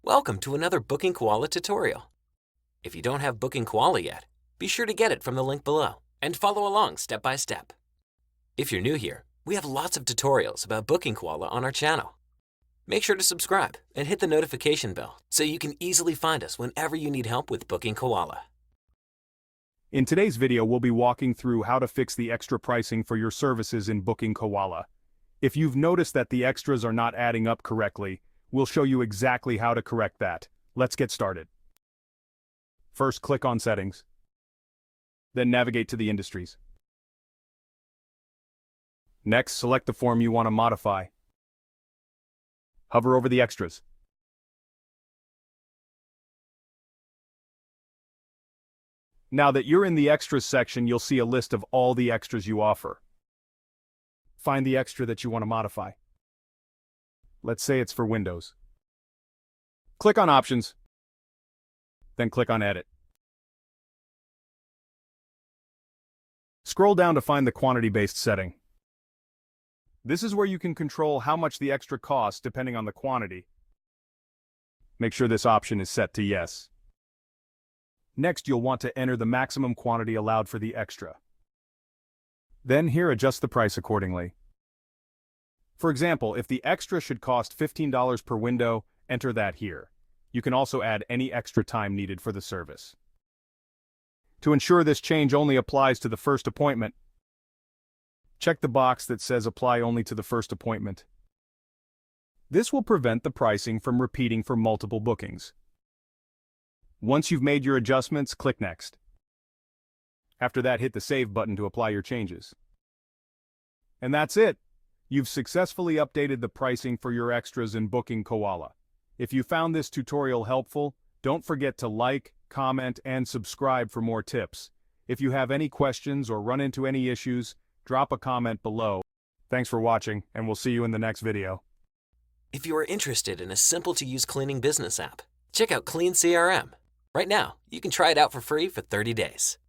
Welcome to another BookingKoala tutorial. If you don't have BookingKoala yet, be sure to get it from the link below and follow along step by step. If you're new here, we have lots of tutorials about BookingKoala on our channel. Make sure to subscribe and hit the notification bell so you can easily find us whenever you need help with BookingKoala. In today's video, we'll be walking through how to fix the extra pricing for your services in BookingKoala. If you've noticed that the extras are not adding up correctly, we'll show you exactly how to correct that. Let's get started. First, click on Settings. Then navigate to the Industries. Next, select the form you want to modify. Hover over the extras. Now that you're in the Extras section, you'll see a list of all the extras you offer. Find the extra that you want to modify. Let's say it's for Windows. Click on Options, then click on Edit. Scroll down to find the quantity-based setting. This is where you can control how much the extra costs depending on the quantity. Make sure this option is set to Yes. Next, you'll want to enter the maximum quantity allowed for the extra. Then here, adjust the price accordingly. For example, if the extra should cost $15 per window, enter that here. You can also add any extra time needed for the service. To ensure this change only applies to the first appointment, check the box that says Apply only to the first appointment. This will prevent the pricing from repeating for multiple bookings. Once you've made your adjustments, click Next. After that, hit the Save button to apply your changes. And that's it! You've successfully updated the pricing for your extras in BookingKoala. If you found this tutorial helpful, don't forget to like, comment, and subscribe for more tips. If you have any questions or run into any issues, drop a comment below. Thanks for watching, and we'll see you in the next video. If you are interested in a simple-to-use cleaning business app, check out Clean CRM. Right now, you can try it out for free for 30 days.